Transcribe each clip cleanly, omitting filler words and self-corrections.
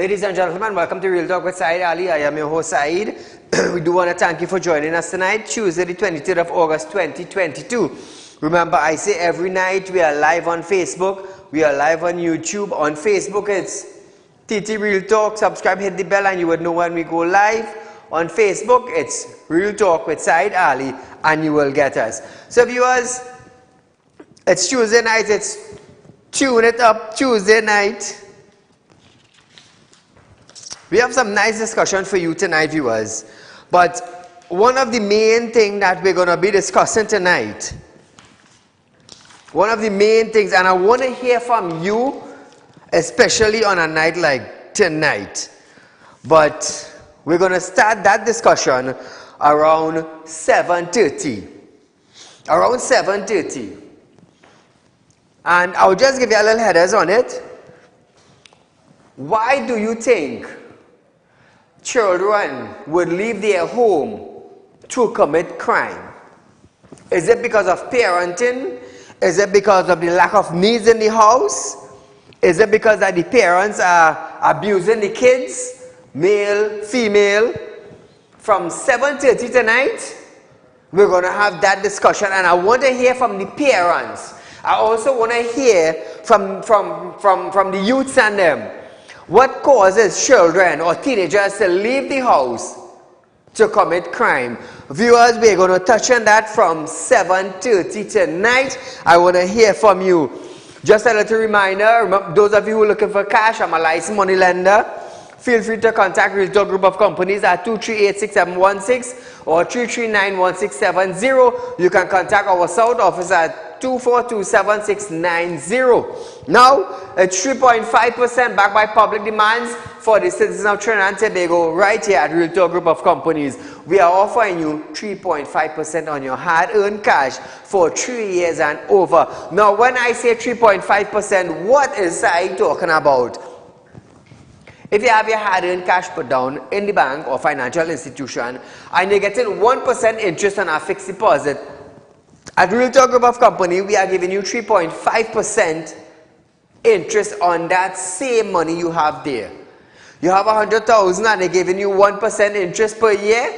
Ladies and gentlemen, welcome to Real Talk with Saieed Ali. I am your host, Saeed. We do want to thank you for joining us tonight, Tuesday, the 23rd of August, 2022. Remember, I say every night we are live on Facebook. We are live on YouTube. On Facebook, it's TT Real Talk. Subscribe, hit the bell, and you would know when we go live. On Facebook, it's Real Talk with Saieed Ali, and you will get us. So, viewers, it's Tuesday night. It's Tune It Up Tuesday night. We have some nice discussion for you tonight, viewers. But one of the main things that we're going to be discussing tonight, one of the main things, and I want to hear from you, especially on a night like tonight. But we're going to start that discussion around 7:30. Around 7:30. And I'll just give you a little headers on it. Why do you think children would leave their home to commit crime? Is it because of parenting? Is it because of the lack of needs in the house? Is it because that the parents are abusing the kids, male, female? From 7:30 tonight, we're going to have that discussion, and I want to hear from the parents. I also want to hear from the youths and them. What causes children or teenagers to leave the house to commit crime? Viewers, we're going to touch on that from 7:30 tonight. I want to hear from you. Just a little reminder, those of you who are looking for cash, I'm a licensed money lender. Feel free to contact Real Talk Group of Companies at 238-6716 or 339-1670. You can contact our South office at 242-7690. Now, it's 3.5% backed by public demands for the citizens of Trinidad and Tobago right here at Real Talk Group of Companies. We are offering you 3.5% on your hard-earned cash for 3 years and over. Now, when I say 3.5%, what is I talking about? If you have your hard-earned cash put down in the bank or financial institution and you're getting 1% interest on a fixed deposit, at Real Talk Group of Company, we are giving you 3.5% interest on that same money you have there. You have $100,000 and they're giving you 1% interest per year.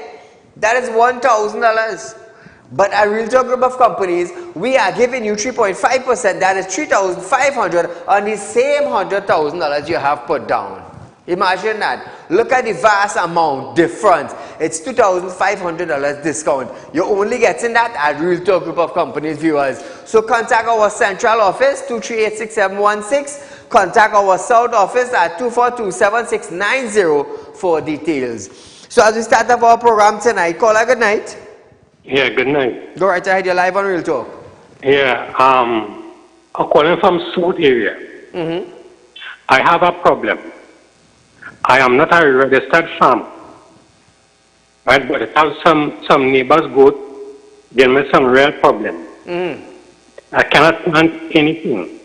That is $1,000. But at Real Talk Group of Companies, we are giving you 3.5%. That is $3,500 on the same $100,000 you have put down. Imagine that. Look at the vast amount difference. It's $2,500 discount. You're only getting that at Real Talk Group of Companies, viewers. So contact our central office 238-6716. Contact our south office at 242-7690 for details. So as we start up our program tonight, caller, good night. Yeah, good night. Go right ahead. You're live on Real Talk. Yeah, I'm calling from South area. I have a problem. I am not a registered farm, right? But I have some neighbors goat give me some real problem. I cannot plant anything.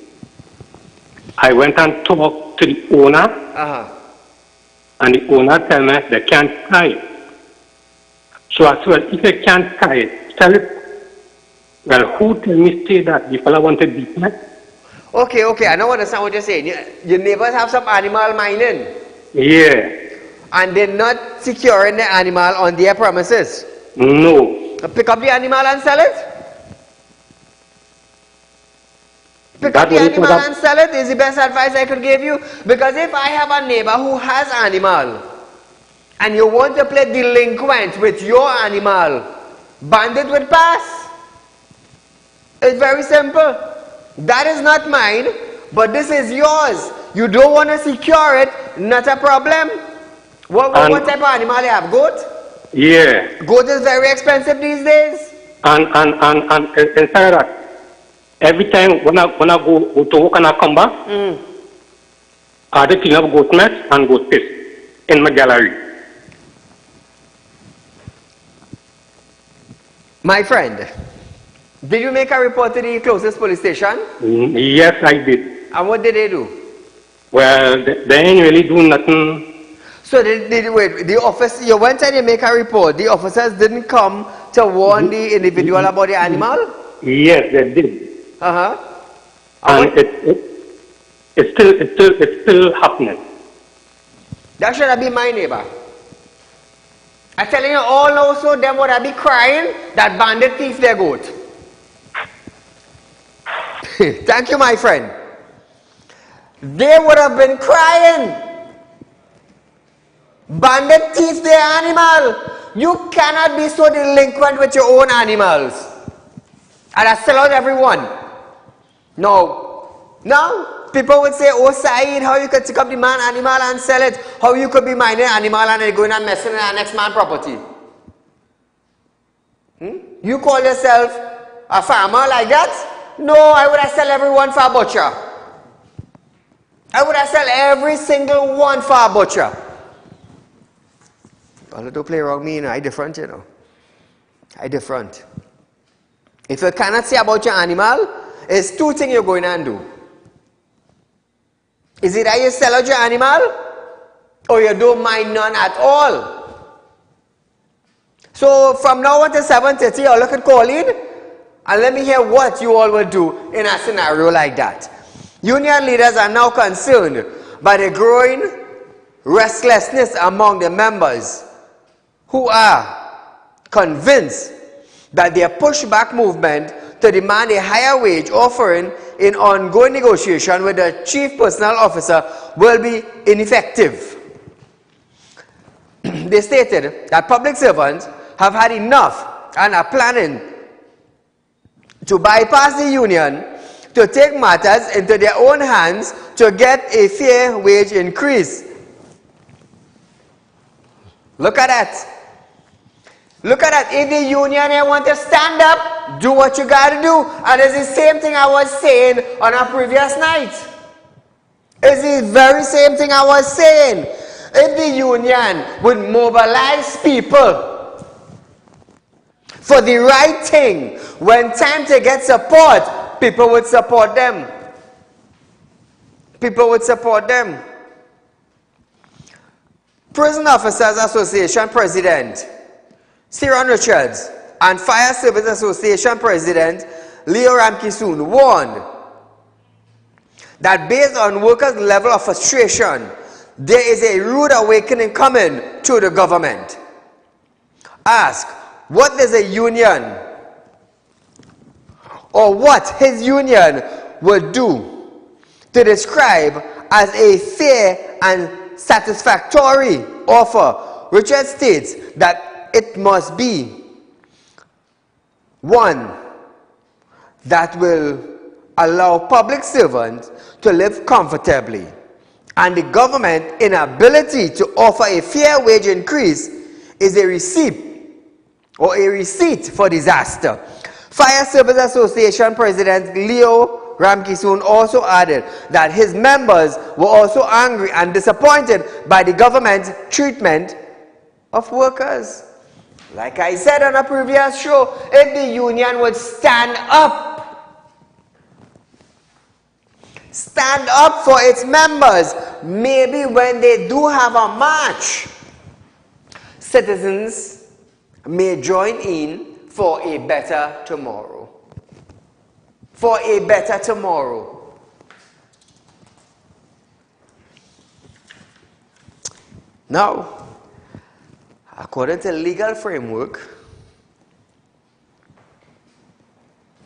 I went and talked to the owner, and the owner tell me they can't tie it. So I said, well, if they can't tie it, tell it. Well, who tell me say that the fella want to beat me? Okay, I don't understand what you're saying. Your neighbors have some animal mining. Yeah. And they're not securing the animal on their premises? No. Pick up the animal and sell it? Pick up the animal and sell it is the best advice I could give you. Because if I have a neighbor who has animal, and you want to play delinquent with your animal, bandit will pass. It's very simple. That is not mine, but this is yours. You don't want to secure it, not a problem. What type of animal you have? Goat? Yeah. Goat is very expensive these days. And inside that, every time when I go to work and I come back, I had to clean up goat mess and goat piss in my gallery. My friend, did you make a report to the closest police station? Yes, I did. And what did they do? Well, they ain't really do nothing. So wait, the office, you went and you make a report. The officers didn't come to warn the individual about the animal? Yes, they did. And it's still happening. That should have been my neighbor. I'm telling you all also, them would have been crying that bandit thief their goat. Thank you, my friend. They would have been crying. Bandit thief their animal. You cannot be so delinquent with your own animals. And I sell out everyone. No. Now, people would say, oh, Saeed, how you could take up the man animal and sell it? How you could be minding animal and going and messing in the next man's property? You call yourself a farmer like that? No, I would have sell everyone for a butcher. I would have sell every single one for a butcher. All don't play around me, you know. I different, you know. I different. If you cannot say about your animal, it's two things you're going to do. Is it that you sell out your animal, or you don't mind none at all? So from now on to 7:30, I'll look at calling, and let me hear what you all will do in a scenario like that. Union leaders are now concerned by the growing restlessness among the members who are convinced that their pushback movement to demand a higher wage offering in ongoing negotiation with the chief personnel officer will be ineffective. They stated that public servants have had enough and are planning to bypass the union to take matters into their own hands to get a fair wage increase. Look at that. Look at that. If the union want to stand up, do what you got to do. And it's the same thing I was saying on our previous night. It's the very same thing I was saying. If the union would mobilize people for the right thing, when time to get support, people would support them. People would support them. Prison Officers Association President Siron Richards and Fire Service Association President Leo Ramkisoon warned that based on workers' level of frustration, there is a rude awakening coming to the government. Ask, what does a union or what his union would do to describe as a fair and satisfactory offer? Richard states that it must be one that will allow public servants to live comfortably, and the government inability to offer a fair wage increase is a receipt for disaster. Fire Service Association President Leo Ramkisoon also added that his members were also angry and disappointed by the government's treatment of workers. Like I said on a previous show, if the union would stand up for its members, maybe when they do have a march, citizens may join in for a better tomorrow. For a better tomorrow. Now, according to legal framework,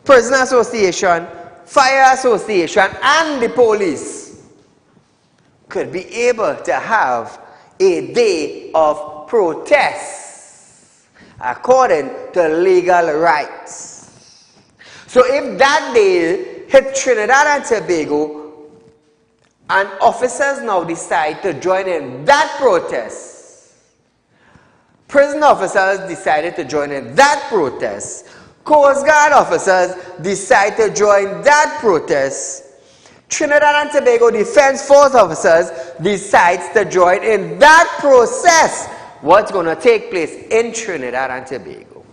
Prison Association, Fire Association, and the police could be able to have a day of protest according to legal rights. So if that day hit Trinidad and Tobago and officers now decide to join in that protest, prison officers decided to join in that protest, Coast Guard officers decide to join that protest, Trinidad and Tobago Defense Force officers decides to join in that process. What's going to take place in Trinidad and Tobago?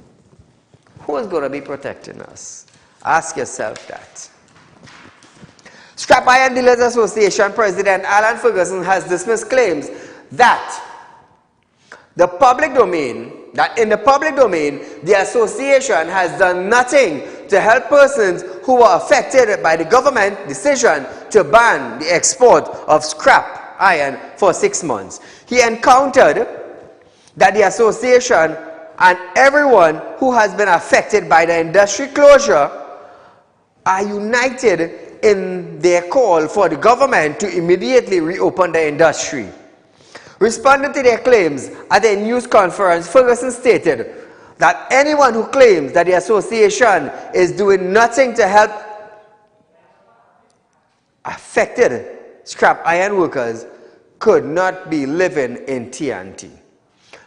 Who is going to be protecting us? Ask yourself that. Scrap Iron Dealers Association President Alan Ferguson has dismissed claims that in the public domain, the association has done nothing to help persons who were affected by the government decision to ban the export of scrap iron for 6 months. He encountered that the association and everyone who has been affected by the industry closure are united in their call for the government to immediately reopen the industry. Responding to their claims at a news conference, Ferguson stated that anyone who claims that the association is doing nothing to help affected scrap iron workers could not be living in TNT.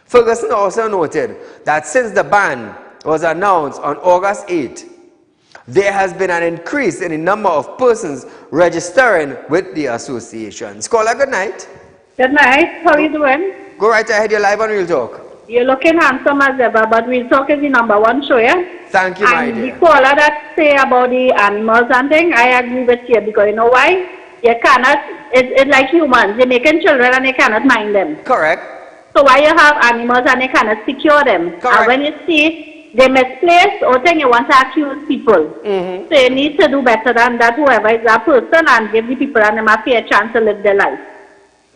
Ferguson also noted that since the ban was announced on August 8, there has been an increase in the number of persons registering with the association. Scholar, good night. Good night. How are you doing? Go right ahead, you're live on Real Talk. You're looking handsome as ever, but Real Talk is the #1 show, yeah? Thank you, my and dear. the caller that say about the animals and thing, I agree with you, because you know why? You cannot, it's like humans. They're making children and they cannot mind them. Correct. So why you have animals and they cannot secure them? Correct. And when you see they misplaced or thing, you want to accuse people. So you need to do better than that, whoever is that person, and give the people and them a fair chance to live their life.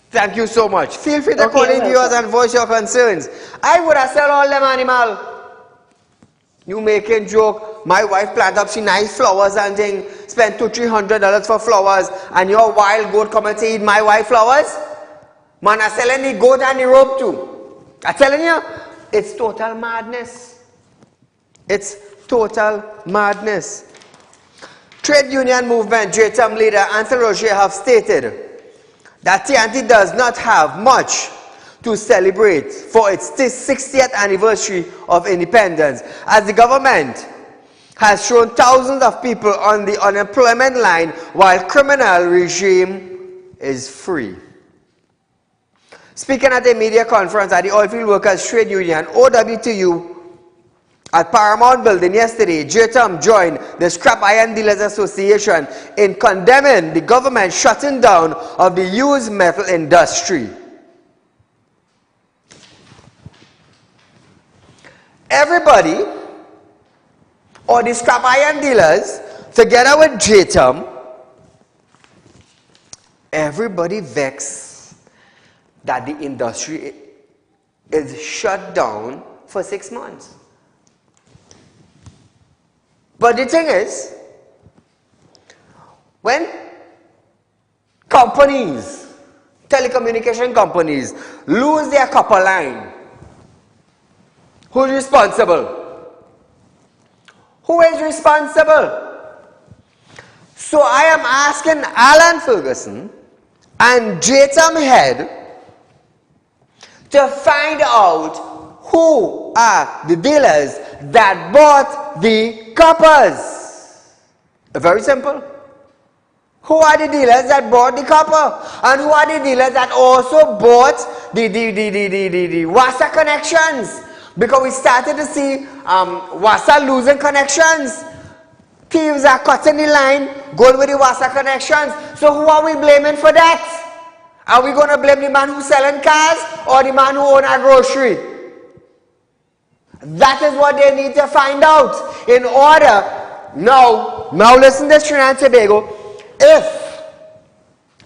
Thank you so much. Feel free to Okay, call in welcome. viewers and voice your concerns. I would have sell all them animal. You making joke. My wife plant up she nice flowers and thing. Spend $200-300 for flowers, and your wild goat come and say eat my wife flowers? Man, I'm selling the goat and the rope too. I'm telling you, it's total madness. It's total madness. Trade union movement JTAM leader Anthony Roger have stated that TNT does not have much to celebrate for its 60th anniversary of independence, as the government has shown thousands of people on the unemployment line while criminal regime is free. Speaking at a media conference at the Oilfield Workers Trade Union, OWTU, at Paramount Building yesterday, JTAM joined the Scrap Iron Dealers Association in condemning the government shutting down of the used metal industry. Everybody, or the scrap iron dealers, together with JTAM, everybody vexed that the industry is shut down for 6 months. But the thing is, when companies, telecommunication companies, lose their copper line, who's responsible? Who is responsible? So I am asking Alan Ferguson and JTAM head to find out who are the dealers that bought the coppers. Very simple. Who are the dealers that bought the copper? And who are the dealers that also bought the WASA connections? Because we started to see WASA losing connections. Thieves are cutting the line, going with the WASA connections. So who are we blaming for that? Are we going to blame the man who's selling cars or the man who owns a grocery? That is what they need to find out. In order, now listen to Trinidad and Tobago. If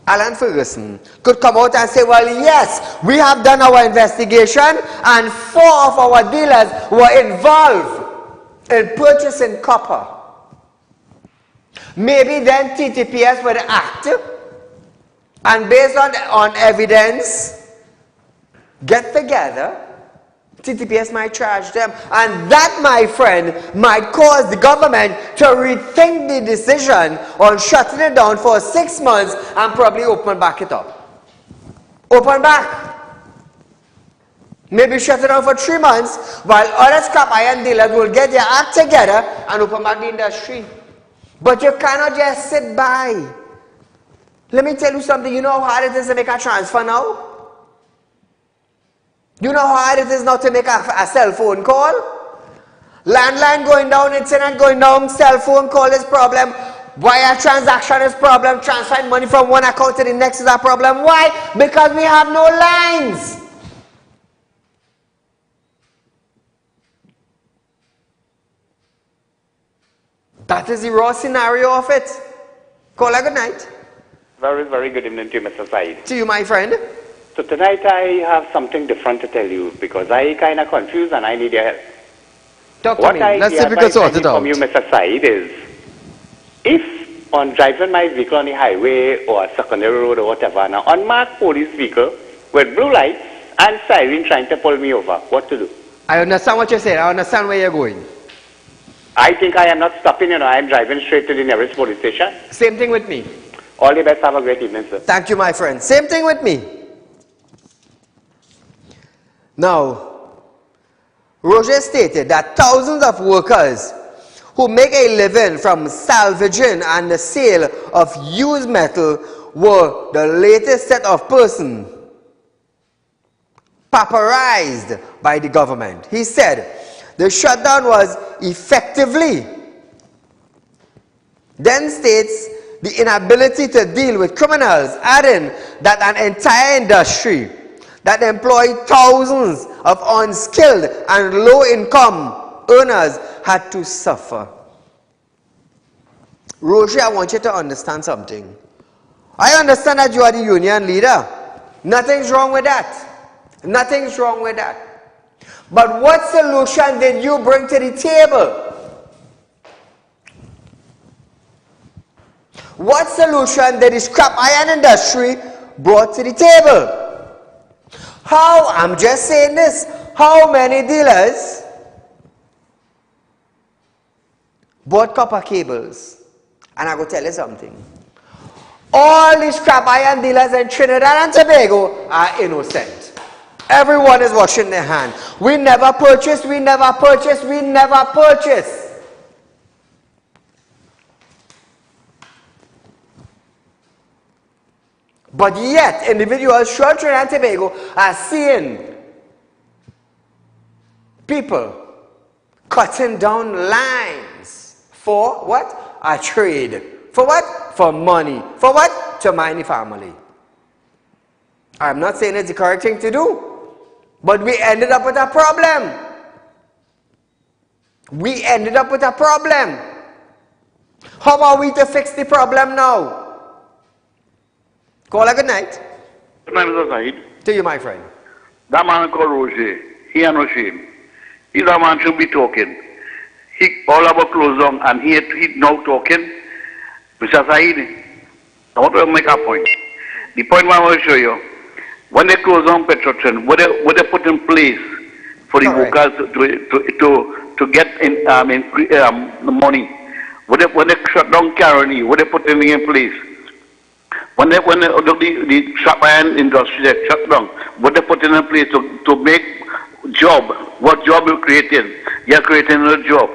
Alan Ferguson could come out and say, well, yes, we have done our investigation and 4 of our dealers were involved in purchasing copper. Maybe then TTPS would act and based on evidence, get together. TTPS might charge them, and that, my friend, might cause the government to rethink the decision on shutting it down for 6 months and probably open back it up. Open back. Maybe shut it down for 3 months while other scrap iron dealers will get their act together and open back the industry. But you cannot just sit by. Let me tell you something. You know how hard it is to make a transfer now? You know how hard it is now to make a cell phone call? Landline going down, internet going down, cell phone call is problem. Wire transaction is problem. Transferring money from one account to the next is a problem. Why? Because we have no lines. That is the raw scenario of it. Call a good night. Very, very good evening to you, Mr. Saeed. To you, my friend. So tonight I have something different to tell you because I kind of confused and I need your help. Talk to me. Let's see if we can sort it out. From you, Mr. Saeed, is if on driving my vehicle on the highway or a secondary road or whatever, now unmarked police vehicle with blue lights and siren trying to pull me over, what to do? I understand what you're saying. I understand where you're going. I think I am not stopping, I am driving straight to the nearest police station. Same thing with me. All the best. Have a great evening, sir. Thank you, my friend. Same thing with me. Now, Roger stated that thousands of workers who make a living from salvaging and the sale of used metal were the latest set of persons pauperized by the government. He said the shutdown was effectively, then states, the inability to deal with criminals, adding that an entire industry that employed thousands of unskilled and low-income earners had to suffer. Roger, I want you to understand something. I understand that you are the union leader. Nothing's wrong with that. Nothing's wrong with that. But what solution did you bring to the table? What solution did the scrap iron industry brought to the table? How, I'm just saying this, how many dealers bought copper cables? And I go tell you something. All the scrap iron dealers in Trinidad and Tobago are innocent. Everyone is washing their hands. We never purchased, we never purchased, we never purchased. But yet, individuals throughout Trinidad and Tobago are seeing people cutting down lines for what? A trade. For what? For money. For what? To mind the family. I'm not saying it's the correct thing to do, but we ended up with a problem. We ended up with a problem. How are we to fix the problem now? Call a good night. Good night, Mr. Saeed. To you, my friend. That man called Roger, he had no shame. He that man should be talking. He all about clothes on and he now talking. Mr. Saeed, I want to make a point. The point I want to show you, when they close on Petrotron, what they put in place for the workers to get in the money, when they shut down Caroni, what they put in place. When the scrap iron industry they shut down, what they put in place to make job, what job you're creating? You're creating a job.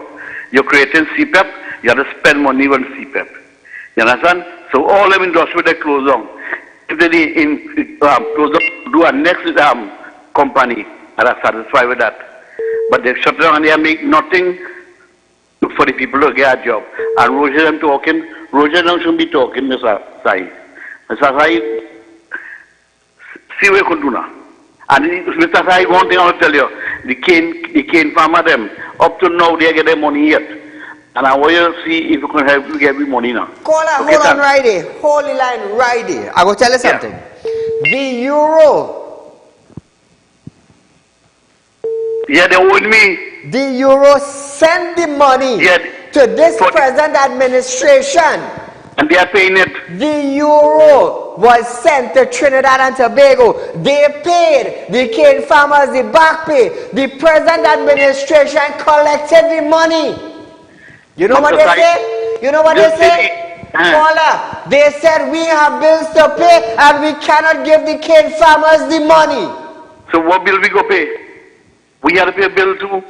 You're creating CPEP, you have to spend money on CPEP. You understand? So all them industry they close down. If they close down, do a next company, and I'm satisfied with that. But they shut down and they make nothing for the people to get a job. And Roger them talking, Roger them shouldn't be talking, Mr. Saeed. Mr. Saeed, see what you can do now. And Mr. Saeed, one thing I will tell you, the cane farmer them, up to now they get their money yet. And I want you to see if you can help you get me money now. Caller, okay, hold on right there. Hold the line right there. I will tell you something. Yeah. The euro. Yeah, they owe me. The euro send the money to this present administration. And they are paying it. The euro was sent to Trinidad and Tobago. They paid the cane farmers the back pay. The present administration collected the money. You know what they say? You know what they say? Caller, they said we have bills to pay and we cannot give the cane farmers the money. So what bill we go pay? We have to pay a bill too.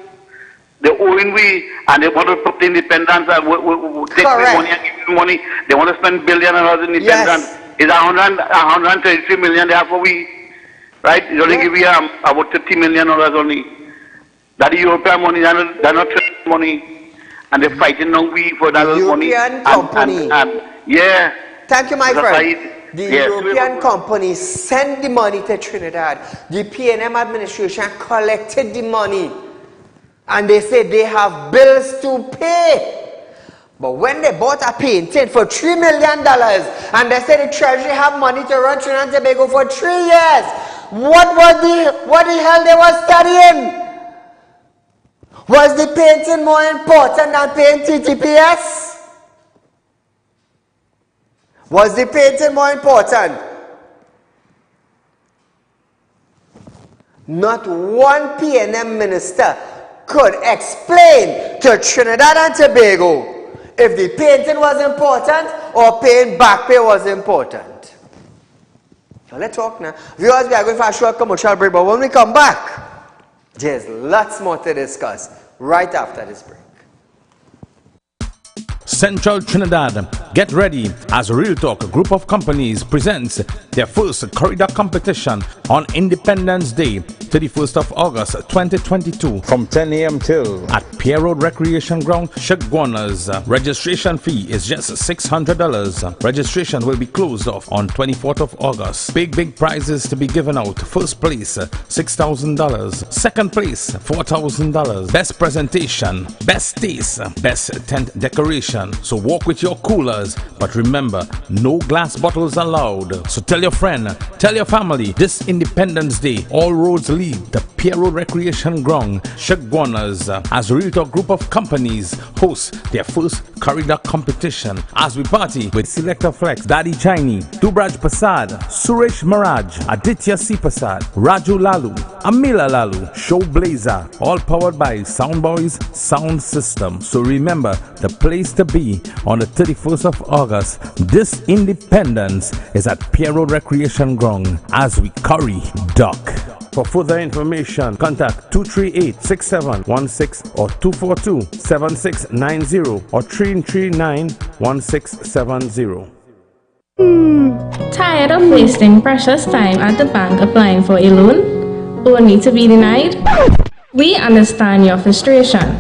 They owing we and they want to put independence and take money and give you money. They want to spend billion dollars in independence. Yes. It's 133 million they have for we. Right? They only give you about 30 million dollars only. That is European money, they're not money. And they're fighting on we for that money. European company. Yeah. Thank you, my friend. The European company sent the money to Trinidad. The PNM administration collected the money. And they say they have bills to pay. But when they bought a painting for $3 million and they said the Treasury have money to run Trinidad and Tobago for 3 years, what the hell they were studying? Was the painting more important than paying TTPS? Was the painting more important? Not one PNM minister could explain to Trinidad and Tobago if the painting was important or paying back pay was important. So let's talk now. Viewers, we are going for a short commercial break, but when we come back, there's lots more to discuss right after this break. Central Trinidad, get ready as Real Talk, a group of companies, presents their first corridor competition on Independence Day, 31st of August 2022 from 10 a.m. till at Pier Road Recreation Ground, Shagwanas. Registration fee is just $600. Registration will be closed off on 24th of August. Big prizes to be given out. First place, $6,000. Second place, $4,000. Best presentation, best taste, best tent decoration. So walk with your coolers, but remember, no glass bottles allowed. So tell your friend, tell your family, this Independence Day, all roads lead to Pier Road Recreation Ground, Shagwanas, as Real Talk group of companies host their first corridor competition as we party with Selector Flex, Daddy Chiny, Dubraj Prasad, Suresh Maraj, Aditya C. Prasad, Raju Lalu, Amila Lalu, Show Blazer, all powered by Soundboys Sound System. So remember, the place to be on the 31st of August, this Independence is at Pier Road Recreation Ground as we curry duck. For further information, contact 238-6716 or 242-7690 or 339-1670. Tired of wasting precious time at the bank applying for a loan, only to be denied? We understand your frustration.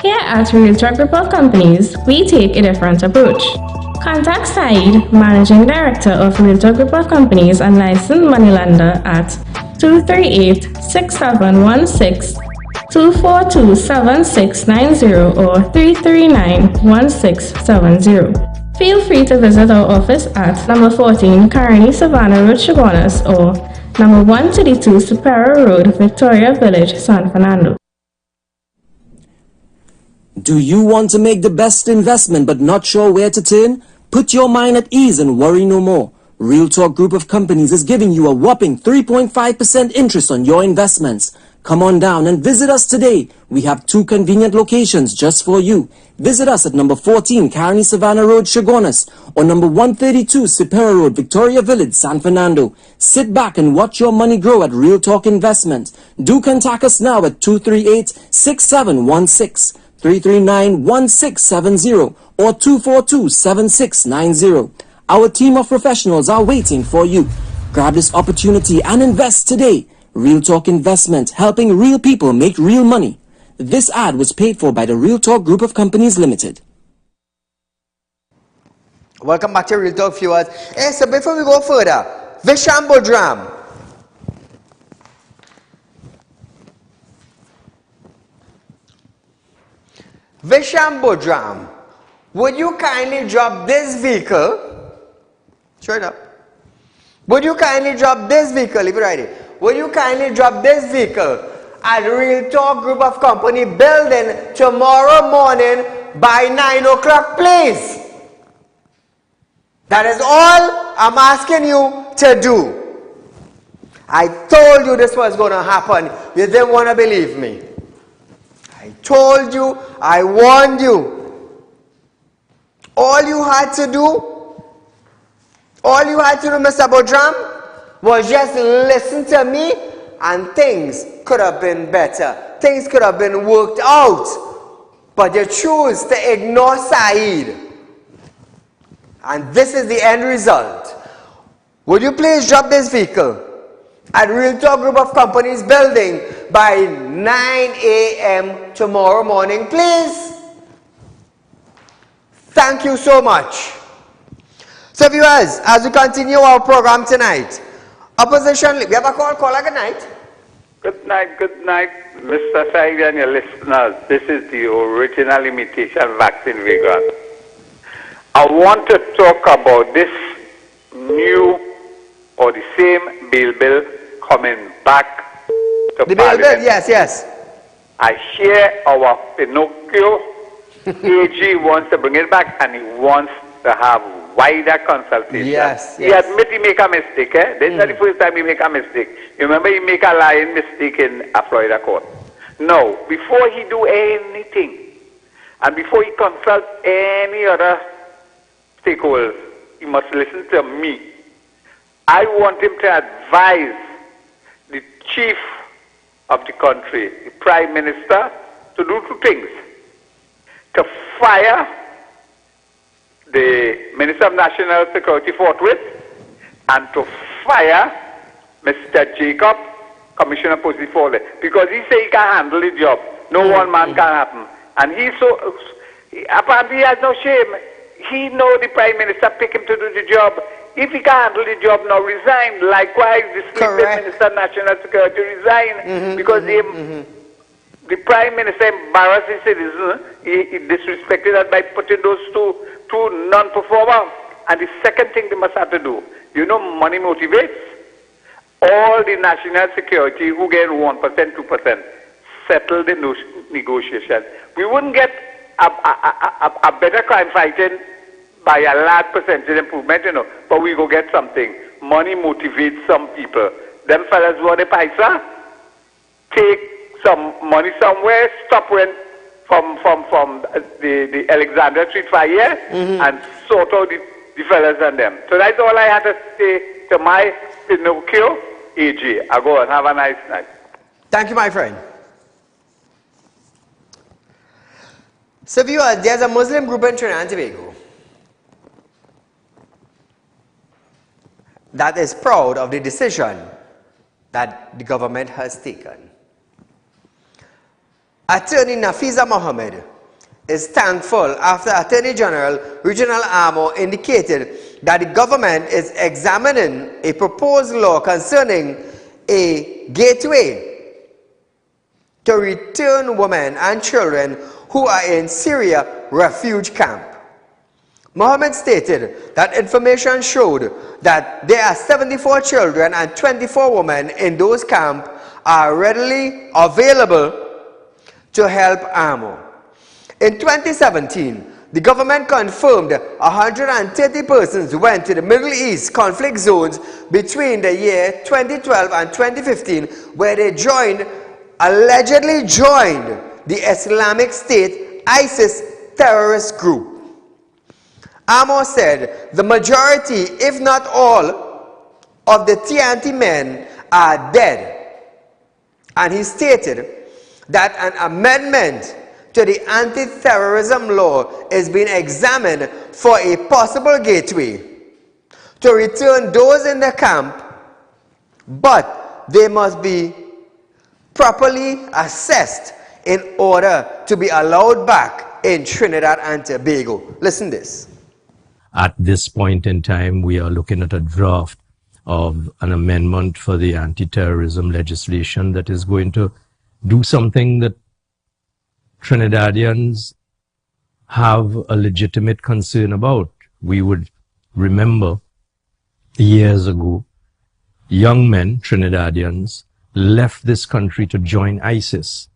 Here at Real Talk Group of Companies, we take a different approach. Contact Saieed, Managing Director of Real Talk Group of Companies and licensed moneylender at 238-6716, 242-7690 or 339-1670. Feel free to visit our office at number 14 Carney Savannah Road, Chaguanas, or number 132 Superior Road, Victoria Village, San Fernando. Do you want to make the best investment but not sure where to turn? Put your mind at ease and worry no more. Real Talk Group of Companies is giving you a whopping 3.5% interest on your investments. Come on down and visit us today. We have 2 convenient locations just for you. Visit us at number 14 Carney Savannah Road, Chaguanas, or number 132 Superior Road, Victoria Village, San Fernando. Sit back and watch your money grow at Real Talk Investment. Do contact us now at 238-6716. 339-1670 or 242-7690. Our team of professionals are waiting for you. Grab this opportunity and invest today. Real Talk Investment, helping real people make real money. This ad was paid for by the Real Talk Group of Companies Limited. Welcome back to Real Talk, viewers. Hey, so before we go further, Vishambo Dram, would you kindly drop this vehicle? Straight up. Would you kindly drop this vehicle, if you're ready? Would you kindly drop this vehicle at Real Talk Group of Company building tomorrow morning by 9 o'clock, please? That is all I'm asking you to do. I told you this was going to happen. You didn't want to believe me. I told you, I warned you. All you had to do, Mr. Bodram, was just listen to me and things could have been better. Things could have been worked out. But you choose to ignore Saieed. And this is the end result. Would you please drop this vehicle at Real Talk Group of Companies building by 9 a.m. tomorrow morning, please? Thank you so much. So viewers, as we continue our program tonight, opposition, we have a caller, good night. Good night, Mr. Saieed and your listeners. This is the original imitation vaccine we got. I want to talk about this new or the same bill coming back to The Parliament. bill, yes. I hear our Pinocchio AG wants to bring it back, and he wants to have wider consultation. Yes. He admits he make a mistake. This is not the first time he make a mistake. You remember he make a lying mistake in a Florida court. No, before he do anything, and before he consult any other stakeholders, he must listen to me. I want him to advise the chief of the country, the Prime Minister, to do two things. To fire the Minister of National Security forthwith, and to fire Mr. Jacob, Commissioner of Police forthwith, because he say he can handle the job. No one man can happen. And apparently he has no shame. He know the Prime Minister pick him to do the job. If he can handle the job now, resign. Likewise, the State Minister of National Security resign, because the Prime Minister embarrassed his citizens. He disrespected that by putting those two non-performers. And the second thing they must have to do, money motivates. All the national security who get 1%, 2%, settle the negotiation. We wouldn't get a better crime fighting by a large percentage improvement, but we go get something. Money motivates some people. Them fellas want the paisa, take some money somewhere, stop rent from the Alexander Street fire, and sort out the fellas and them. So that's all I had to say to my Pinocchio AG. I go and have a nice night. Thank you, my friend. So viewers, there's a Muslim group in Trinidad and Tobago that is proud of the decision that the government has taken. Attorney Nafiza Mohammed is thankful after Attorney General Regional Amo indicated that the government is examining a proposed law concerning a gateway to return women and children who are in Syria refuge camp. Mohammed stated that information showed that there are 74 children and 24 women in those camps are readily available to help Amo. In 2017, the government confirmed 130 persons went to the Middle East conflict zones between the year 2012 and 2015, where they allegedly joined the Islamic State ISIS terrorist group. Amo said the majority, if not all, of the TNT men are dead. And he stated that an amendment to the anti-terrorism law is being examined for a possible gateway to return those in the camp, but they must be properly assessed in order to be allowed back in Trinidad and Tobago. Listen to this. At this point in time, we are looking at a draft of an amendment for the anti-terrorism legislation that is going to do something that Trinidadians have a legitimate concern about. We would remember years ago, young men, Trinidadians, left this country to join ISIS.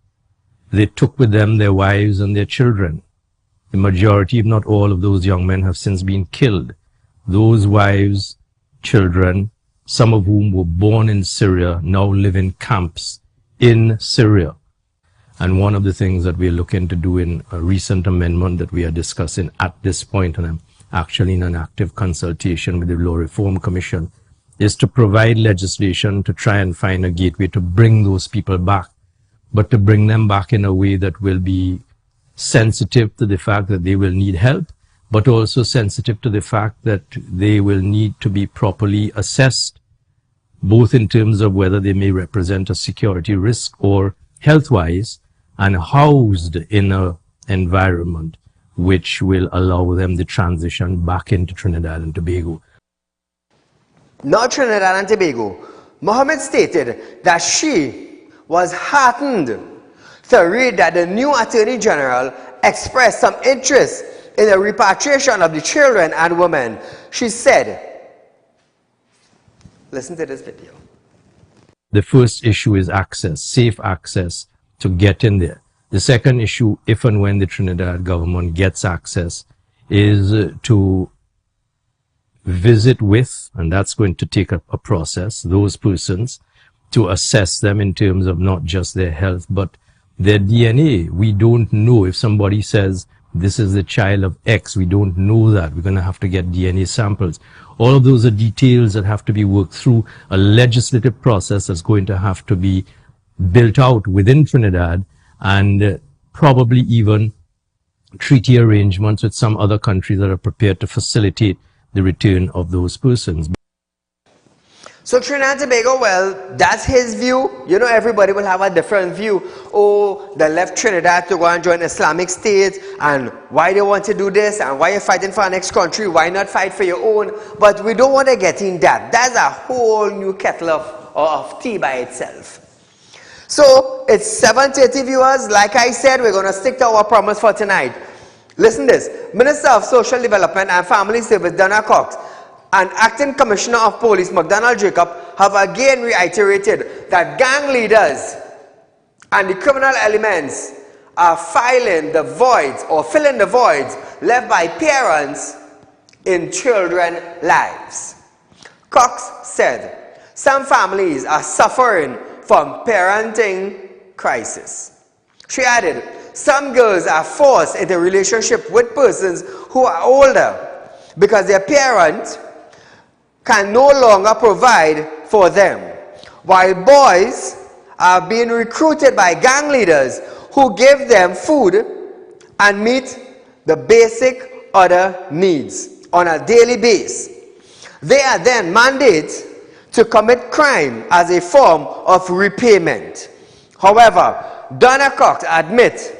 They took with them their wives and their children. The majority, if not all, of those young men have since been killed. Those wives, children, some of whom were born in Syria, now live in camps in Syria. And one of the things that we're looking to do in a recent amendment that we are discussing at this point, and I'm actually in an active consultation with the Law Reform Commission, is to provide legislation to try and find a gateway to bring those people back, but to bring them back in a way that will be sensitive to the fact that they will need help, but also sensitive to the fact that they will need to be properly assessed, both in terms of whether they may represent a security risk or health-wise, and housed in an environment which will allow them the transition back into Trinidad and Tobago. Not Trinidad and Tobago. Mohammed stated that she was heartened to read that the new Attorney General expressed some interest in the repatriation of the children and women. She said, listen to this video. The first issue is access, safe access to get in there. The second issue, if and when the Trinidad government gets access, is to visit with, and that's going to take a process, those persons, to assess them in terms of not just their health, but their DNA. We don't know if somebody says, this is the child of X, we don't know that. We're going to have to get DNA samples. All of those are details that have to be worked through a legislative process that's going to have to be built out within Trinidad, and probably even treaty arrangements with some other countries that are prepared to facilitate the return of those persons. So Trinidad and Tobago, well, that's his view. You know, everybody will have a different view. Oh, they left Trinidad to go and join Islamic State, and why they want to do this, and why you're fighting for our next country, why not fight for your own? But we don't want to get in that. That's a whole new kettle of tea by itself. So, it's 7:30 viewers. Like I said, we're going to stick to our promise for tonight. Listen to this. Minister of Social Development and Family Service, Donna Cox, and Acting Commissioner of Police, McDonald Jacob, have again reiterated that gang leaders and the criminal elements are filling the voids left by parents in children's lives. Cox said, some families are suffering from parenting crisis. She added, some girls are forced into relationship with persons who are older because their parents can no longer provide for them, while boys are being recruited by gang leaders who give them food and meet the basic other needs on a daily basis. They are then mandated to commit crime as a form of repayment. However, Donna Cox admits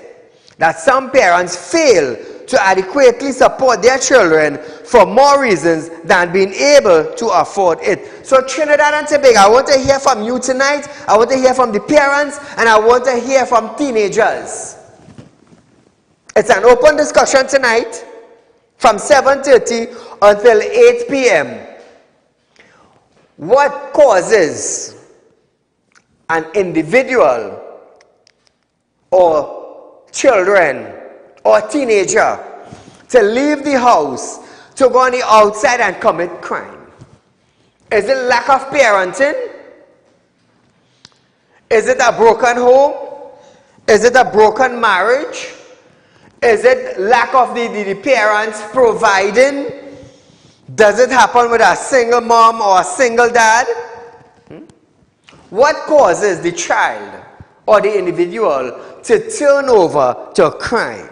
that some parents fail to adequately support their children for more reasons than being able to afford it. So Trinidad and Tobago, I want to hear from you tonight. I want to hear from the parents, and I want to hear from teenagers. It's an open discussion tonight from 7:30 until 8 p.m. What causes an individual or children or teenager to leave the house to go on the outside and commit crime? Is it lack of parenting? Is it a broken home? Is it a broken marriage? Is it lack of the parents providing? Does it happen with a single mom or a single dad? What causes the child or the individual to turn over to crime?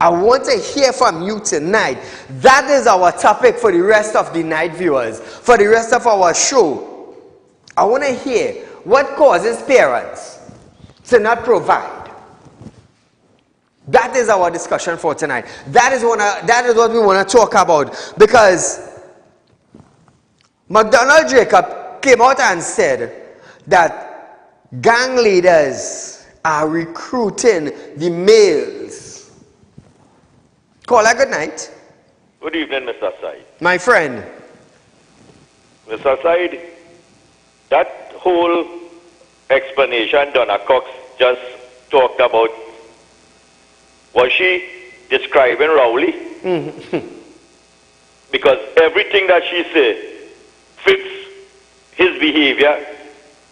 I want to hear from you tonight. That is our topic for the rest of the night, viewers. For the rest of our show, I want to hear what causes parents to not provide. That is our discussion for tonight. That is what we want to talk about, because McDonald Jacob came out and said that gang leaders are recruiting the males. Caller, good night. Good evening, Mr. Said. My friend. Mr. Said, that whole explanation Donna Cox just talked about, was she describing Rowley? Because everything that she said fits his behavior,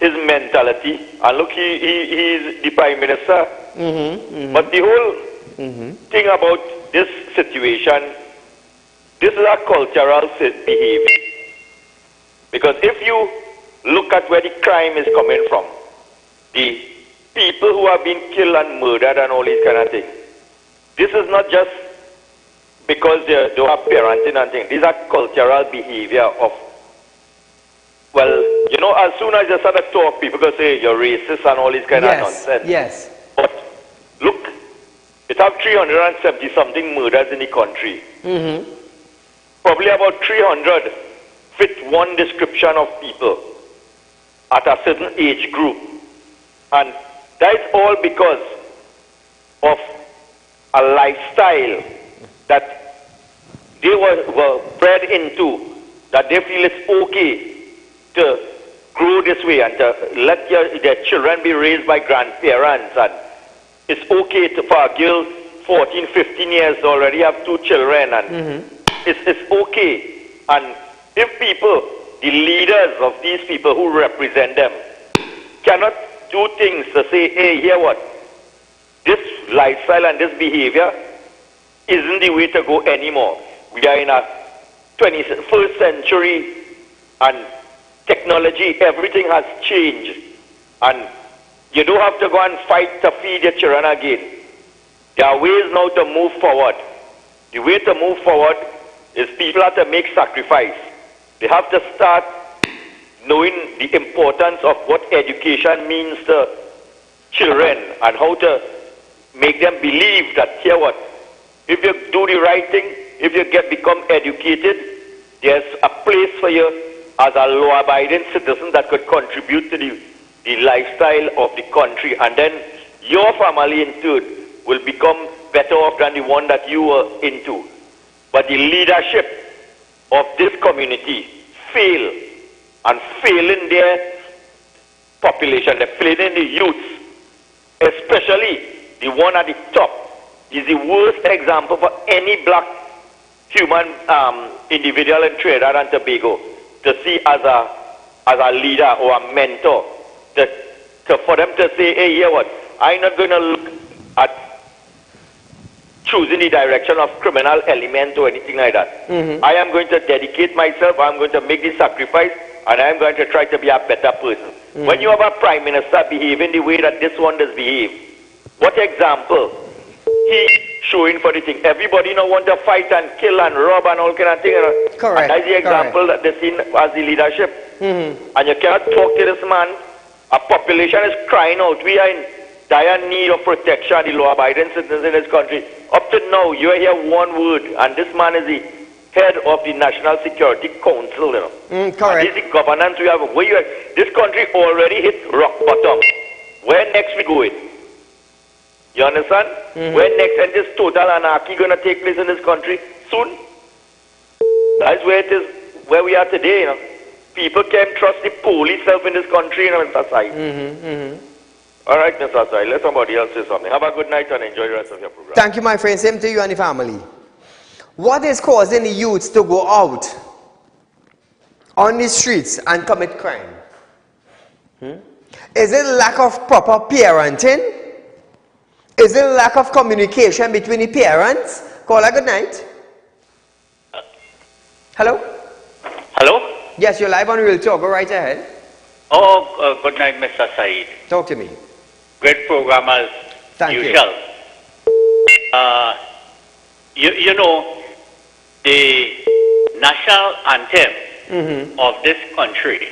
his mentality, and look, he is the Prime Minister. But the whole thing about this situation, this is a cultural behavior. Because if you look at where the crime is coming from, the people who have been killed and murdered and all these kind of things, this is not just because they don't have parenting and things. These are cultural behavior of, well, you know, as soon as you start to talk, people go say you're racist and all this kind of nonsense. Yes. But look, it have 370 something murders in the country. Probably about 300 fit one description of people at a certain age group. And that's all because of a lifestyle that they were bred into, that they feel it's okay to grow this way and to let their children be raised by grandparents, and it's okay for a girl 14, 15 years already have 2 children, and it's okay. And if people, the leaders of these people who represent them, cannot do things to say, hey, hear what, this lifestyle and this behavior isn't the way to go anymore. We are in a 21st century, and technology, everything has changed, and you don't have to go and fight to feed your children again. There are ways now to move forward. The way to move forward is people have to make sacrifice. They have to start knowing the importance of what education means to children and how to make them believe that, hear what, if you do the right thing, if you become educated, there's a place for you as a law-abiding citizen that could contribute to the lifestyle of the country, and then your family in turn will become better off than the one that you were into. But the leadership of this community fail, and failing their population, they're failing the youth, especially the one at the top, is the worst example for any black human individual in Trinidad and Tobago to see as a leader or a mentor, for them to say, hey, hear what, I'm not going to look at choosing the direction of criminal element or anything like that. I am going to dedicate myself, I'm going to make this sacrifice, and I'm going to try to be a better person. When you have a prime minister behaving the way that this one does behave, what example he showing for the thing? Everybody now want to fight and kill and rob and all kind of thing. Correct. And that's the example that they seen as the leadership. And you cannot talk to this man. A population is crying out. We are in dire need of protection, the law-abiding citizens in this country. Up to now, you hear one word, and this man is the head of the National Security Council. You know. Correct. And this is the governance we have. This country already hit rock bottom. Where next we going? You understand? When next, and this total anarchy going to take place in this country? Soon. That's where it is, where we are today, you know. People can't trust the police self in this country, you know, Mr. Said. All right, Mr. Said, let somebody else say something. Have a good night and enjoy the rest of your program. Thank you, my friend. Same to you and the family. What is causing the youths to go out on the streets and commit crime? Is it lack of proper parenting? Is it lack of communication between the parents? Caller, good night. Hello? Hello? Yes, you're live on Real Talk. Go right ahead. Oh, good night, Mr. Said. Talk to me. Great program as usual. You know, the national anthem of this country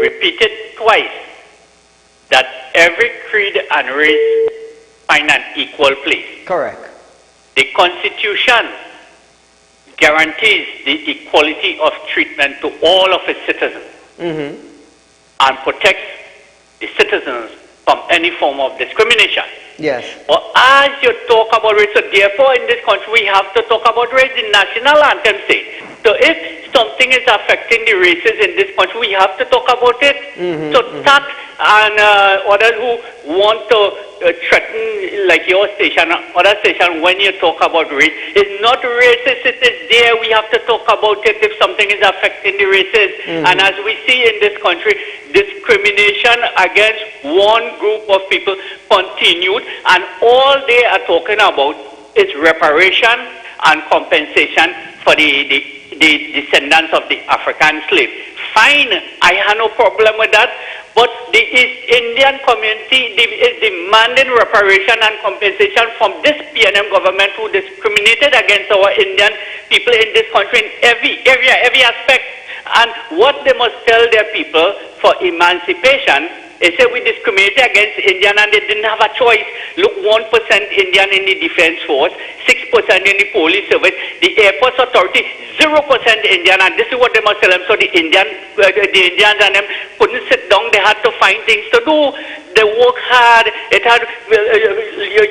repeated twice that every creed and race find an equal place. Correct. The Constitution guarantees the equality of treatment to all of its citizens and protects the citizens from any form of discrimination. Yes. But as you talk about race, so therefore in this country we have to talk about race. The national anthem says, so if something is affecting the races in this country, we have to talk about it. So that and others who want to threaten, like your station, other station, when you talk about race, it's not racist, it is there. We have to talk about it if something is affecting the races. And as we see in this country, discrimination against one group of people continued, and all they are talking about is reparation and compensation for the descendants of the African slave. Fine, I have no problem with that, but the East Indian community is demanding reparation and compensation from this PNM government who discriminated against our Indian people in this country in every area, every aspect. And what they must tell their people for emancipation is that we discriminated against Indian and they didn't have a choice. Look, 1% Indian in the defense force, 6% in the police service, the Air Force Authority, 0% Indian, and this is what they must tell them. So the Indians and them couldn't sit down, they had to find things to do. They work hard. It had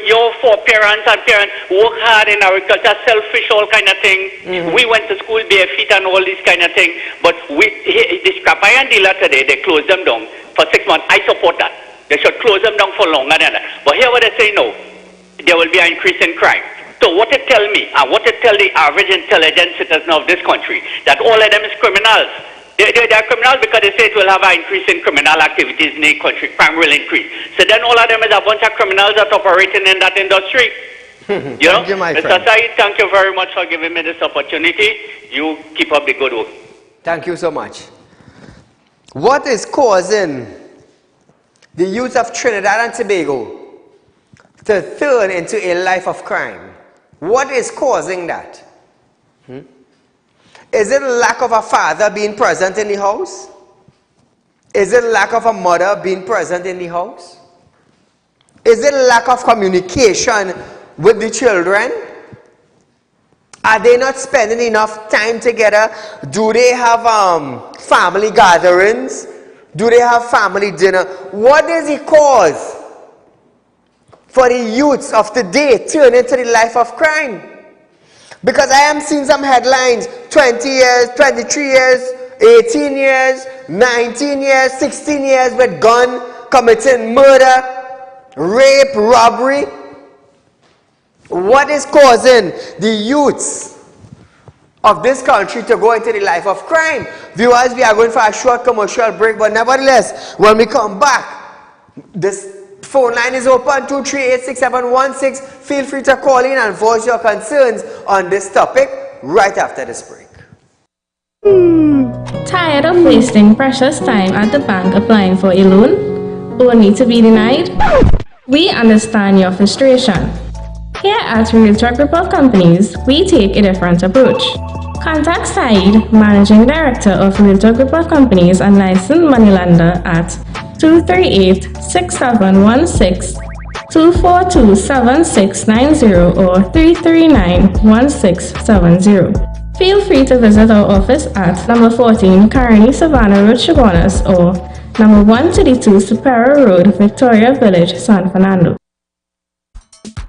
your foreparents and parents work hard in agriculture, selfish, all kind of thing. We went to school bare feet and all this kind of thing. But the scrap iron dealer today, they closed them down for 6 months. I support that. They should close them down for longer than that. But here what they say, no, there will be an increase in crime. So what it tell me, and what it tell the average intelligent citizen of this country, that all of them is criminals. They are criminals because they say it will have an increase in criminal activities in the country. Crime will increase. So then all of them is a bunch of criminals that operating in that industry. You know? Mr. Saeed, thank you very much for giving me this opportunity. You keep up the good work. Thank you so much. What is causing the youth of Trinidad and Tobago to turn into a life of crime? What is causing that? Is it lack of a father being present in the house? Is it lack of a mother being present in the house? Is it lack of communication with the children? Are they not spending enough time together? Do they have family gatherings? Do they have family dinner? What is the cause for the youths of today turn into the life of crime? Because I am seeing some headlines, 20 years, 23 years, 18 years, 19 years, 16 years with gun, committing murder, rape, robbery. What is causing the youths of this country to go into the life of crime? Viewers, we are going for a short commercial break, but nevertheless, when we come back, this phone line is open, 238-6716. Feel free to call in and voice your concerns on this topic right after this break. Tired of wasting precious time at the bank applying for a loan, only to be denied? We understand your frustration. Here at Realtor Group of Companies, we take a different approach. Contact Saeed, Managing Director of Realtor Group of Companies and licensed moneylender at 238-6716, 242-7690 or 339-1670. Feel free to visit our office at number 14 Carney Savannah Road, Chaguanas, or number 132 Superior Road, Victoria Village, San Fernando.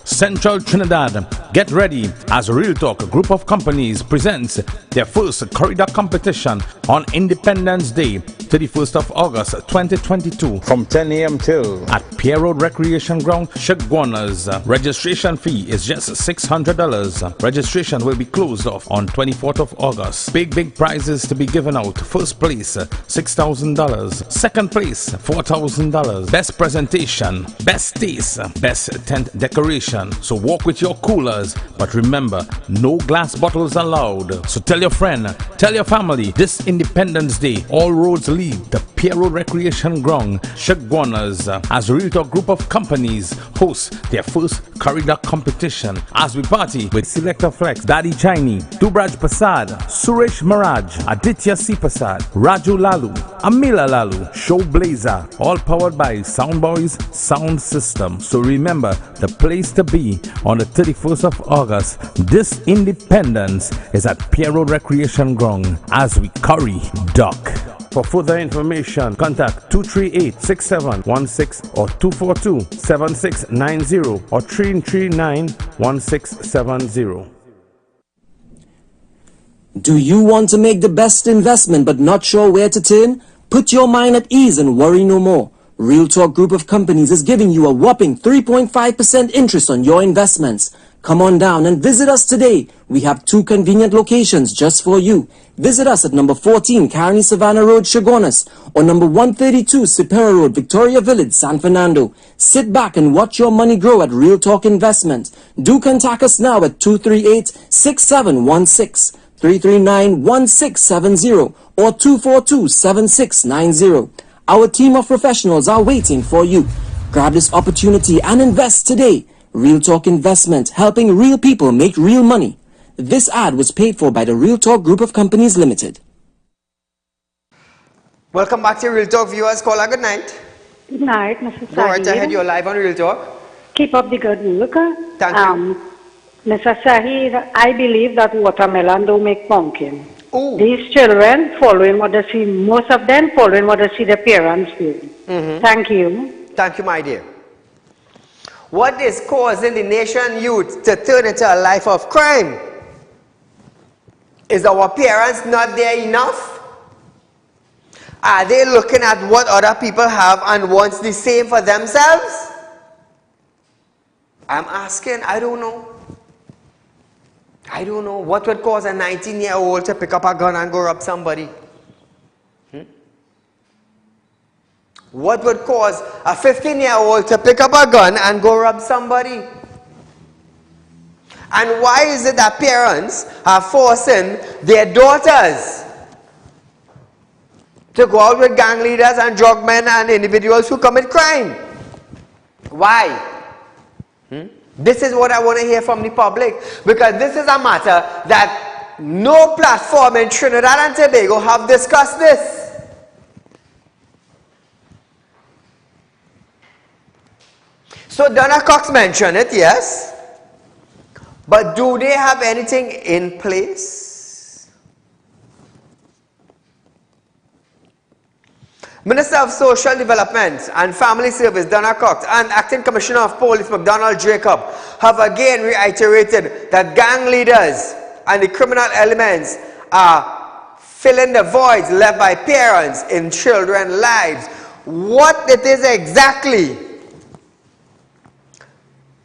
Central Trinidad, get ready as Real Talk, a group of companies, presents their first corridor competition on Independence Day, 31st of August 2022 from 10 a.m. till at Pier Road Recreation Ground, Chaguanas. Registration fee is just $600. Registration will be closed off on 24th of August. Big prizes to be given out. First place, $6,000. Second place, $4,000. Best presentation, best taste, best tent decoration. So walk with your coolers, but remember, no glass bottles allowed. So tell your friend, tell your family, this Independence Day, all roads lead to Pier Road Recreation Ground, Chaguanas, as Real Talk Group of Companies host their first corridor competition as we party with Selector Flex, Daddy Chiny, Dubraj Prasad, Suresh Maraj, Aditya C. Prasad, Raju Lalu, Amila Lalu, Show Blazer, all powered by Soundboys Sound System. So remember, the place to be on the 31st of August, this Independence is at Pier Road Recreation Ground as we curry duck. For further information, contact 238-6716 or 242-7690 or 339-1670. Do you want to make the best investment but not sure where to turn? Put your mind at ease and worry no more. Real Talk Group of Companies is giving you a whopping 3.5% interest on your investments. Come on down and visit us today. We have 2 convenient locations just for you. Visit us at number 14 Carney Savannah Road, Chaguanas, or number 132 Superior Road, Victoria Village, San Fernando. Sit back and watch your money grow at Real Talk Investment. Do contact us now at 238-6716, 339-1670, or 242-7690. Our team of professionals are waiting for you. Grab this opportunity and invest today. Real Talk Investment, helping real people make real money. This ad was paid for by the Real Talk Group of Companies Limited. Welcome back to Real Talk, viewers. Caller, good night. Good night, Mr. Saeed. Go right ahead, you're live on Real Talk. Keep up the good work. Thank you. Mr. Saeed, I believe that watermelon don't make pumpkin. Ooh. These children following what they see, most of them following what they see their parents do. Thank you. Thank you, my dear. What is causing the nation youth to turn into a life of crime? Is our parents not there enough? Are they looking at what other people have and want the same for themselves? I'm asking, I don't know. I don't know. What would cause a 19-year-old to pick up a gun and go rob somebody? What would cause a 15-year-old to pick up a gun and go rob somebody? And why is it that parents are forcing their daughters to go out with gang leaders and drug men and individuals who commit crime? Why? This is what I want to hear from the public, because this is a matter that no platform in Trinidad and Tobago have discussed this. So Donna Cox mentioned it, yes. But do they have anything in place? Minister of Social Development and Family Service, Donna Cox, and Acting Commissioner of Police, McDonald Jacob, have again reiterated that gang leaders and the criminal elements are filling the voids left by parents in children's lives. What it is exactly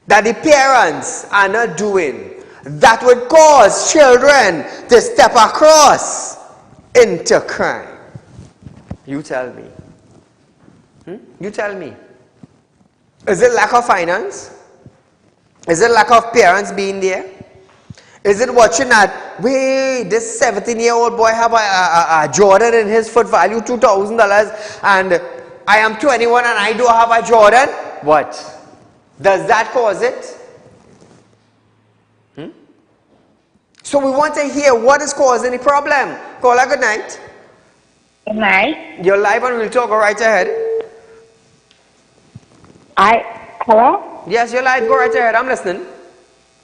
that the parents are not doing that would cause children to step across into crime? You tell me. You tell me. Is it lack of finance? Is it lack of parents being there? Is it watching that, wait, this 17-year-old boy have a Jordan in his foot value $2,000 and I am 21 and I don't have a Jordan? What? Does that cause it? So we want to hear what is causing the problem. Caller, good night. Good night. You're live on Real Talk. Go right ahead. Hello? Yes, you're live. Go right ahead. I'm listening.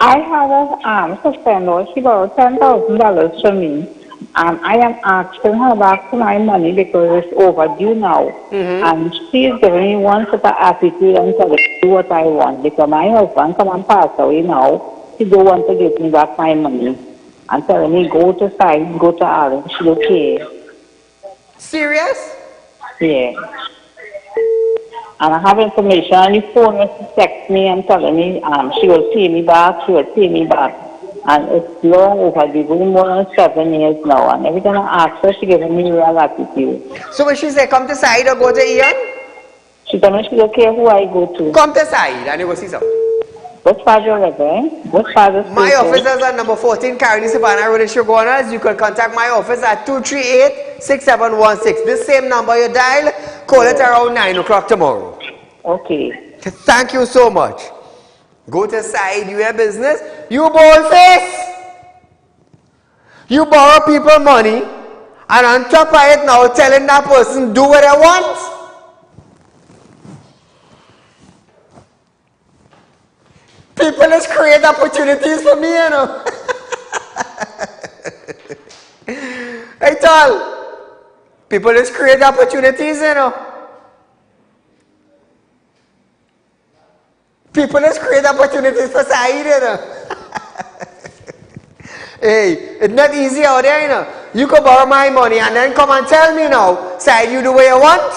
I have a sister-in-law. She borrowed $10,000 from me. I am asking her back for my money because it's overdue now. And she's giving me one sort of attitude and telling me what I want. Because my husband come and pass away now. She don't want to give me back my money. And telling me, go to side, go to Ireland. She okay. Serious? Yeah. And I have information on the phone where she text me and telling me she will pay me back, she will pay me back. And it's long overdue, going more than 7 years now. And every time I ask her, she gives me real attitude. So when she say come to side or go to Ian? She tell me she don't care who I go to. Come to side and you go see something. Which part you live in? Which part of the My office is at number 14, Carolina Savannah Road in Shogunas. You can contact my office at 238-6716. This same number you dial, call it around 9 o'clock tomorrow. Okay. Thank you so much. Go to side, you have business. You bold face. You borrow people money and on top of it now telling that person do what I want. People just create opportunities for me, you know. Hey, tell. People just create opportunities, you know. People just create opportunities for Saieed, you know. Hey, it's not easy out there, you know. You could borrow my money and then come and tell me now, Saieed, you do what you want.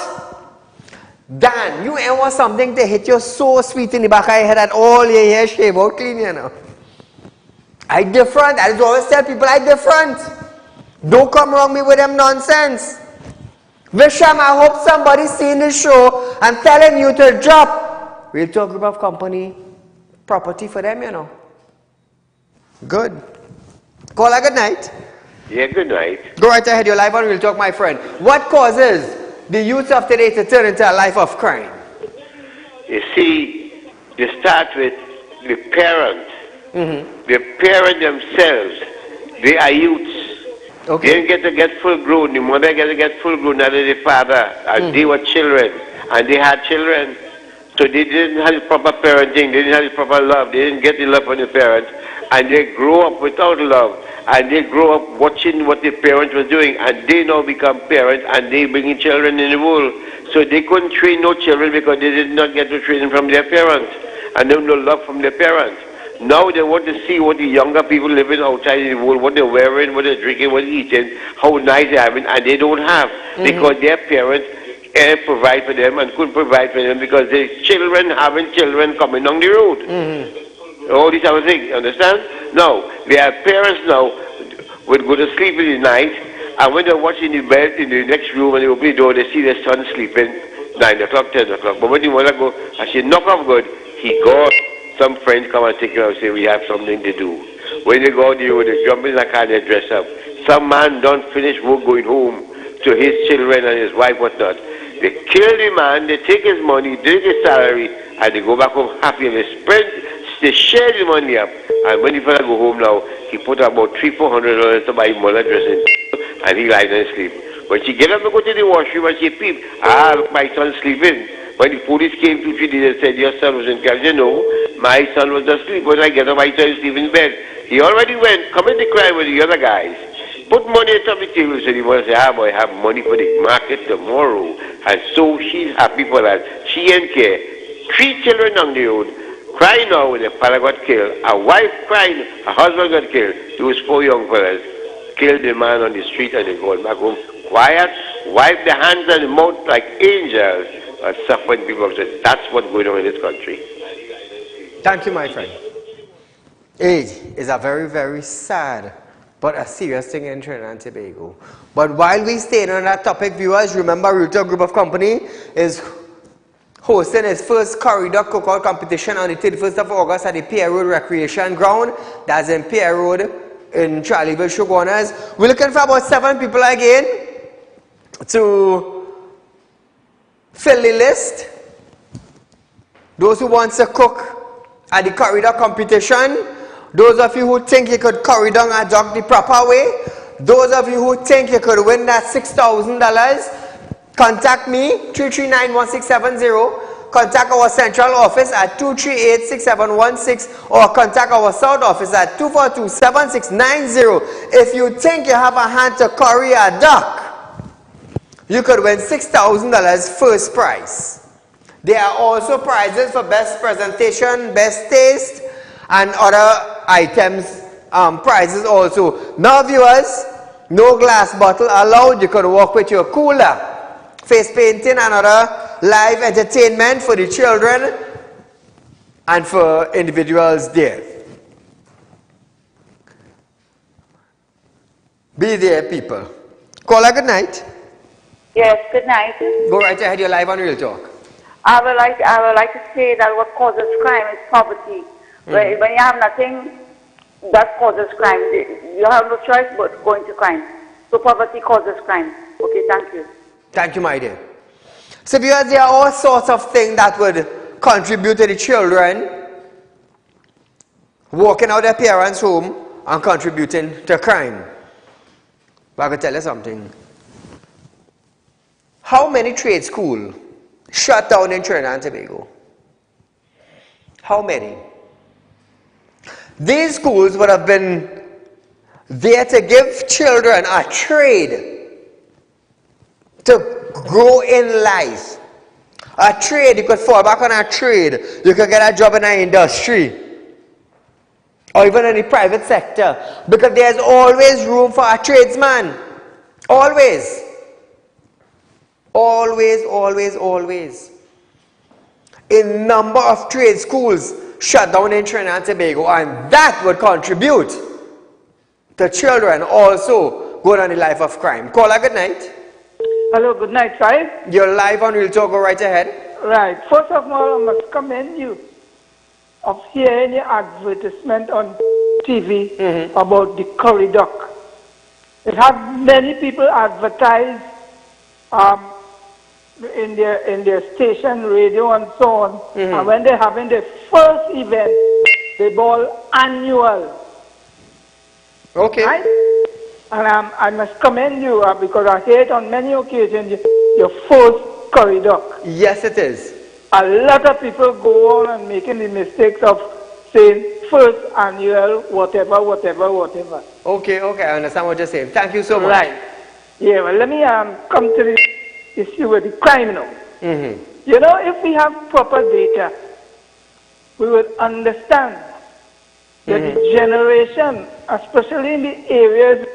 Dan, you ain't want something to hit you so sweet in the back of your head that all your hair shave out clean, you know. I different. I just always tell people I different. Don't come wrong me with them nonsense. Visham, I hope somebody seen this show and telling you to drop Real Talk Group of Company property for them, you know. Good. Caller, good night. Yeah, good night. Go right ahead. You're live on Real Talk, my friend. What causes the youth of today to turn into a life of crime? You see, you start with the parents. The parents themselves, they are youths. Okay. They don't get full grown. The mother get full grown, that is the father. And they were children. And they had children. So they didn't have the proper parenting, they didn't have the proper love, they didn't get the love from the parents, and they grow up without love, and they grow up watching what the parents were doing, and they now become parents, and they bring in children in the world. So they couldn't train no children because they did not get the training from their parents, and they no love from their parents. Now they want to see what the younger people living outside in the world, what they're wearing, what they're drinking, what they're eating, how nice they're having, and they don't have, because their parents provide for them and couldn't provide for them because the children having children coming down the road. All these other things, understand? Now, there are parents now would go to sleep in the night, and when they're watching the bed in the next room and they open the door, they see their son sleeping 9 o'clock, 10 o'clock. But when the mother go and she knock off good, he go, some friends come and take him out and say, we have something to do. When they go out the road, they jump in the car and they dress up. Some man don't finish work going home to his children and his wife, whatnot. They kill the man, they take his money, they take his salary, and they go back home happy, and they share the money up. And when the fellow go home now, he put about $300-400 to buy mother dressing, and he lies and sleep. When she get up and go to the washroom and she peep, look, my son's sleeping. When the police came 2-3 days and said, your son was in care, you know, my son was asleep. When I get up, my son is sleeping in bed. He already went, committed the crime with the other guys. Put money on the table, so the mother say, boy, I have money for the market tomorrow. And so she's happy for that. She ain't care. 3 children on the road, crying now when their father got killed. A wife crying, a husband got killed. Those 4 young fellas killed the man on the street and they go back home quiet, wipe their hands and the mouth like angels, and suffering people. So that's what's going on in this country. Thank you, my friend. It is a very, very sad but a serious thing in Trinidad and Tobago. But while we stay on that topic, viewers, remember Real Talk Group of Company is hosting its first corridor cookout competition on the 31st of August at the Pierre Road Recreation Ground. That's in Pierre Road in Charleville, Shogunas. We're looking for about 7 people again to fill the list. Those who want to cook at the corridor competition. Those of you who think you could carry down a dog the proper way, those of you who think you could win that $6,000, contact me, 339-1670, contact our central office at 238-6716, or contact our south office at 242-7690. If you think you have a hand to carry a duck, you could win $6,000 first prize. There are also prizes for best presentation, best taste, and other items, prizes also. Now viewers, no glass bottle allowed. You could walk with your cooler. Face painting and other live entertainment for the children and for individuals there. Be there, people. Caller, good night. Yes, good night. Go right ahead, you're live on Real Talk. I would like to say that what causes crime is poverty. When you have nothing, that causes crime. You have no choice but going to crime. So poverty causes crime. Okay, thank you. Thank you, my dear. So viewers, there are all sorts of things that would contribute to the children walking out their parents' home and contributing to crime. But I can tell you something. How many trade schools shut down in Trinidad and Tobago? How many? These schools would have been there to give children a trade to grow in life. A trade, you could fall back on a trade. You could get a job in an industry. Or even in the private sector. Because there's always room for a tradesman. Always. Always, always, always. A number of trade schools shut down in Trinidad and Tobago, and that would contribute to children also going on the life of crime. Caller, good night. Hello, good night, sir. You're live on Real Talk, go right ahead. Right. First of all, I must commend you of hearing the advertisement on TV about the curry duck. It had many people advertise in their station, radio, and so on. And when they're having their first event, they ball annual. Okay. Right? And I must commend you because I hear it on many occasions, your first curry duck. Yes, it is. a lot of people go on and making the mistakes of saying first annual, whatever. Okay, I understand what you're saying. Thank you so much. Right. Yeah, well, let me come to the issue with the crime now. You know, if we have proper data, we would understand that the generation, especially in the areas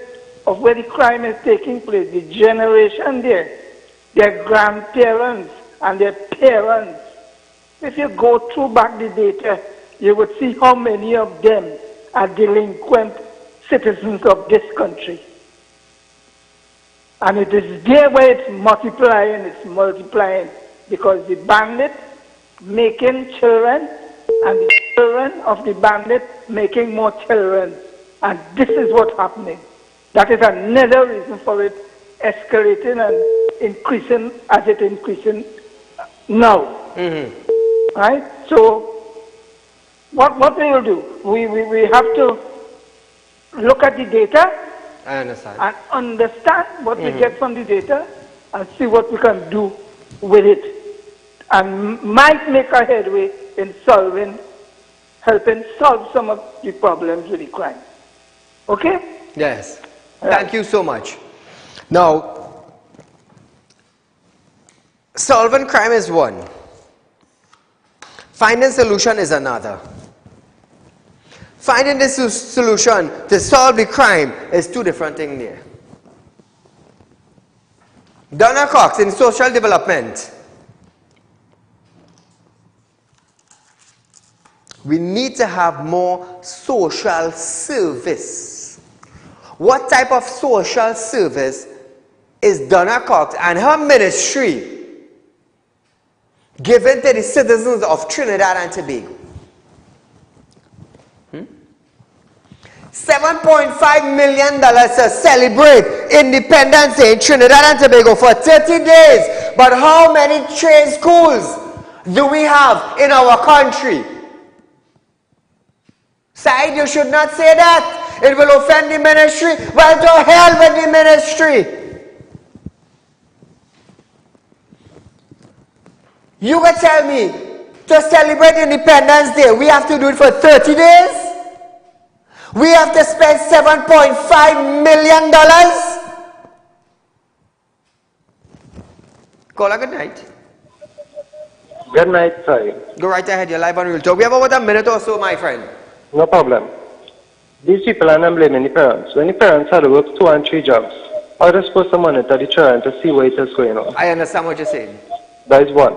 of where the crime is taking place, the generation there, their grandparents and their parents, if you go through back the data, you would see how many of them are delinquent citizens of this country. And it is there where it's multiplying, because the bandit making children and the children of the bandit making more children. And this is what's happening. That is another reason for it escalating and increasing as it increasing now. Right? So what we will do, we have to look at the data. I understand. And understand what we get from the data and see what we can do with it. And might make a headway in helping solve some of the problems with the crime. Okay? Yes. Thank you so much. Now, solving crime is one. Finding solution is another. Finding the solution to solve the crime is two different things there. Donna Cox in social development. We need to have more social service. What type of social service is Donna Cox and her ministry given to the citizens of Trinidad and Tobago? $7.5 million to celebrate Independence Day in Trinidad and Tobago for 30 days. But how many trade schools do we have in our country? Said, you should not say that. It will offend the ministry. Well, to hell with the ministry. You can tell me, to celebrate Independence Day, we have to do it for 30 days? We have to spend $7.5 million? Caller, good night. Good night, sorry. Go right ahead, you're live on Real Talk. We have about a minute or so, my friend. No problem. These people are not blaming the parents. When the parents had to work 2 and 3 jobs, how are they supposed to monitor the children to see what is going on? I understand what you're saying. That is one.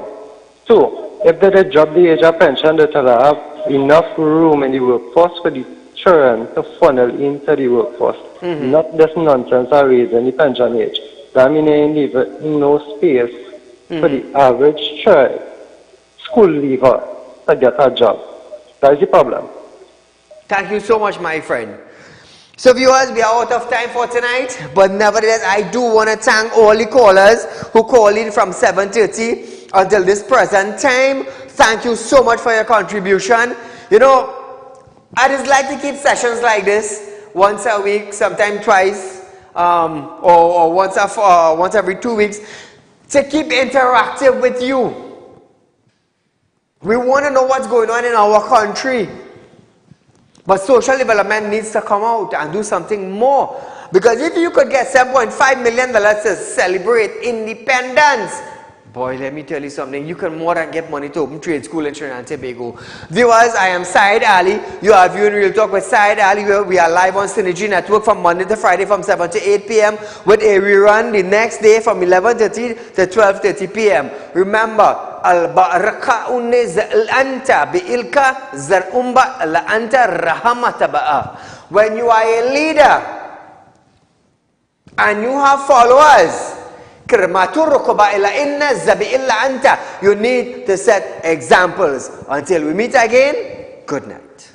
2, if they drop the age of pension, they have enough room in the workforce for the children to funnel into the workforce. Not this nonsense of raising the pension age. That means they leave no space for the average child, school leaver, to get a job. That is the problem. Thank you so much, my friend. So viewers, we are out of time for tonight, but nevertheless, I do want to thank all the callers who called in from 7:30 until this present time. Thank you so much for your contribution. You know, I just like to keep sessions like this once a week, sometimes twice, or once every 2 weeks, to keep interactive with you. We want to know what's going on in our country. But social development needs to come out and do something more. Because if you could get $7.5 million to celebrate independence, boy, let me tell you something, you can more than get money to open trade school in Trinidad and Tobago. Viewers, I am Saieed Ali. You are viewing Real Talk with Saieed Ali. We are live on Synergy Network from Monday to Friday from 7 to 8 p.m. with a rerun the next day from 11:30 to 12:30 p.m. Remember, al-baraka unne zal'anta bi'ilka zar'umba la'anta rahamataba'a. When you are a leader and you have followers, you need to set examples. Until we meet again, good night.